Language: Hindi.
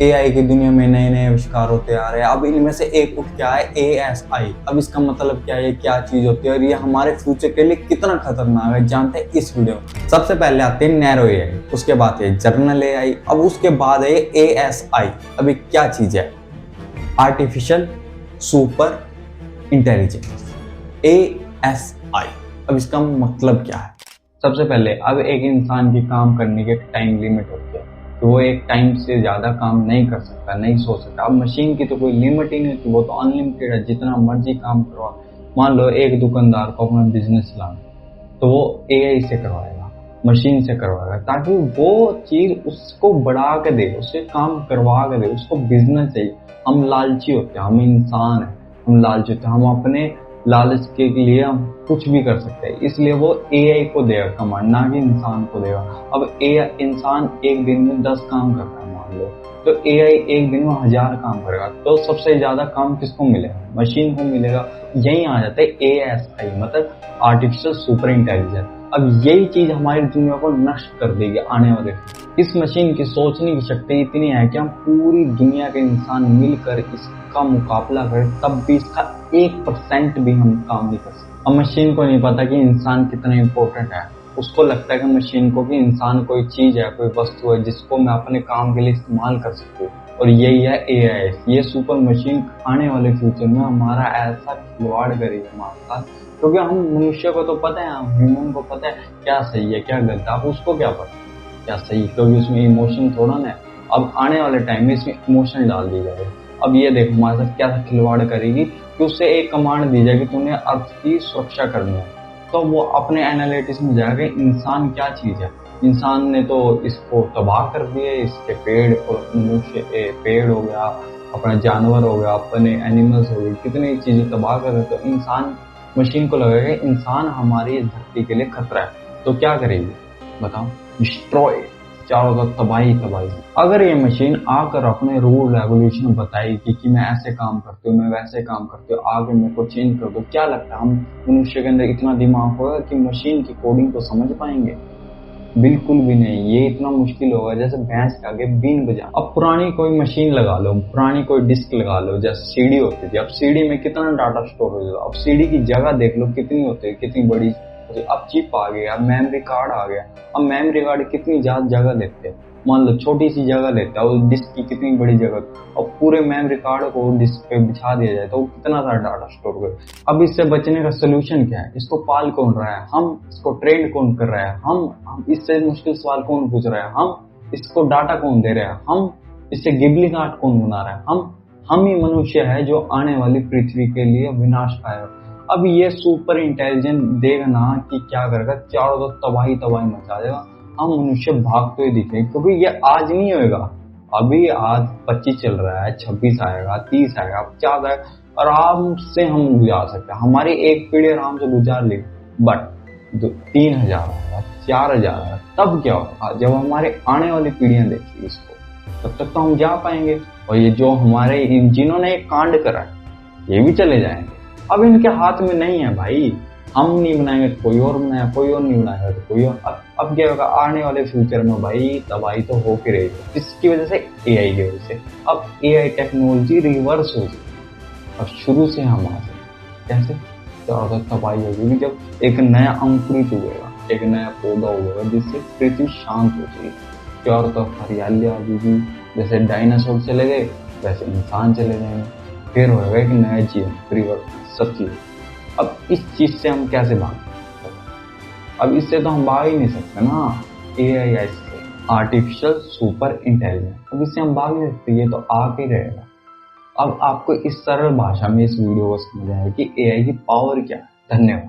एआई की दुनिया में नए नए आविष्कार होते आ रहे हैं। अब इनमें से एक उठ के आया एएसआई। अब इसका मतलब क्या है, क्या चीज होती है और ये हमारे फ्यूचर के लिए कितना खतरनाक है, जानते हैं इस वीडियो में। सबसे पहले आते हैं नैरो एआई, उसके बाद है जनरल एआई, अब उसके बाद है एएसआई। अब ये क्या चीज है? Artificial super intelligence, ASI. अब इसका मतलब क्या है? सबसे पहले अब एक इंसान की काम करने की एक टाइम लिमिट होती है, तो वो एक टाइम से ज्यादा काम नहीं कर सकता, नहीं सोच सकता। अब मशीन की तो कोई लिमिट ही नहीं होती, वो तो अनलिमिटेड है, जितना मर्जी काम करवा। मान लो एक दुकानदार को अपना बिजनेस चलाना, तो वो एआई से करवाएगा, मशीन से करवाएगा, ताकि वो चीज उसको बढ़ा के दे, उससे काम करवा के दे, उसको बिजनेस चाहिए। हम लालची होते हैं, हम इंसान हैं, हम लालची होते हैं, हम अपने लालच के लिए हम कुछ भी कर सकते हैं, इसलिए वो एआई को देगा कमांड, ना कि इंसान को देगा। अब एआई इंसान एक दिन में 10 काम करता है मान लो, तो एआई एक दिन में 1000 काम करेगा, तो सबसे ज्यादा काम किसको मिलेगा? मशीन को मिलेगा। यही आ जाता है एएसआई, मतलब आर्टिफिशियल सुपर इंटेलिजेंस। अब यही चीज हमारी दुनिया को नष्ट कर देगी आने वाले। इस मशीन की सोचने की शक्ति इतनी है कि हम पूरी दुनिया के इंसान मिलकर इसका मुकाबला करें, तब भी इसका 1% भी हम काम नहीं कर सकते। अब मशीन को नहीं पता कि इंसान कितना इम्पोर्टेंट है, उसको लगता है कि मशीन को कि इंसान कोई चीज है, कोई वस्तु है जिसको मैं अपने काम के लिए इस्तेमाल कर सकती हूँ, और यही है एआई। ये सुपर मशीन आने वाले फ्यूचर में हमारा ऐसा खिलवाड़ करेगी हमारे साथ, क्योंकि हम मनुष्य को तो पता है, हम ह्यूमन को पता है क्या सही है क्या गलत है। अब उसको क्या पता क्या सही, क्योंकि उसमें इमोशन थोड़ा ना है। अब आने वाले टाइम में इसमें इमोशन डाल दी जाएगी। अब ये देखो हमारे साथ क्या खिलवाड़ करेगी कि उससे एक कमांड दी जाएगी, तूने अर्थ की सुरक्षा करनी है, तो वो अपने एनालिटिक्स में जाएगा इंसान क्या चीज है। इंसान ने तो इसको तबाह कर दिया, इसके पेड़ और मनुष्य, पेड़ हो गया, अपना जानवर हो गया, अपने एनिमल्स हो गए, कितनी चीजें तबाह कर रहे। तो इंसान, मशीन को लगेगा इंसान हमारी इस धरती के लिए खतरा है, तो क्या करेगी बताओ? डिस्ट्रॉय, चारों तरफ तबाही तबाही। अगर ये मशीन आकर अपने रूल रेगुलेशन बताएगी कि मैं ऐसे काम करती हूँ, मैं वैसे काम करती हूँ, आगे मेरे को चेंज कर दो, क्या लगता है हम मनुष्य के अंदर इतना दिमाग होगा कि मशीन की कोडिंग को समझ पाएंगे? बिल्कुल भी नहीं। ये इतना मुश्किल होगा जैसे भैंस के आगे बीन बजा। अब पुरानी कोई मशीन लगा लो, पुरानी कोई डिस्क लगा लो, जैसे सीडी होती थी। अब सीडी में कितना डाटा स्टोर हो जाता है, अब सीडी की जगह देख लो कितनी होती है, कितनी बड़ी। अब चिप आ गया, अब मेमोरी कार्ड आ गया। अब मेमोरी कार्ड कितनी ज्यादा जगह लेते हैं, मान लो छोटी सी जगह लेता है, उस डिस्क की कितनी बड़ी जगह। अब पूरे मेमोरी कार्ड को डिस्क पे बिछा दिया जाए तो वो कितना सारा डाटा स्टोर करे। अब इससे बचने का सोल्यूशन क्या है? इसको पाल कौन रहा है? हम। इसको ट्रेन कौन कर रहा है? हम। इससे मुश्किल सवाल कौन पूछ रहा है? हम। इसको डाटा कौन दे रहा है? हम। इससे गिबली कार्ड कौन बना रहा है? हम ही मनुष्य है जो आने वाली पृथ्वी के लिए विनाशकारी है। अब ये सुपर इंटेलिजेंट देगा ना कि क्या करेगा, चारों तरफ तबाही तबाही मचा देगा, हम मनुष्य भागते हुए दिखेंगे, क्योंकि ये आज नहीं होगा। अभी आज 25 चल रहा है, 26 आएगा, 30 आएगा, 50 आएगा, आराम से हम गुजार सकते हैं, हमारी एक पीढ़ी आराम से गुजार लेगी। बट 3000 आएगा, 4000 आएगा, तब क्या होगा? जब हमारे आने वाली पीढ़ियां देखेगी इसको, तब तक तो हम जा पाएंगे, और ये जो हमारे जिन्होंने एक कांड करा है ये भी चले जाएंगे। अब इनके हाथ में नहीं है भाई, हम नहीं बनाएंगे तो कोई और बनाएगा, कोई और नहीं बनाएगा तो कोई और। अब क्या होगा आने वाले फ्यूचर में? भाई तबाही तो हो के रहेगी, इसकी वजह से, एआई की वजह से। अब एआई टेक्नोलॉजी रिवर्स हो गई, अब शुरू से हम आ जाए कैसे? तो तबाही होगी जब एक नया अंकुरित हुएगा, एक नया पौधा होगा, जिससे पृथ्वी शांत हो जाएगी, चारों तरफ हरियाली आ जाएगी। जैसे डायनासोर चले गए वैसे इंसान चले जाएंगे, फिर होगा एक नया जीवन, परिवर्तन, सत्य। अब इस चीज से हम कैसे भाग सकते? अब इससे तो हम भाग ही नहीं सकते ना, एआई से, आर्टिफिशियल सुपर इंटेलिजेंस। अब इससे हम भाग नहीं सकते, ये तो आके ही रहेगा। अब आपको इस सरल भाषा में इस वीडियो को समझ आया कि एआई की पावर क्या है। धन्यवाद।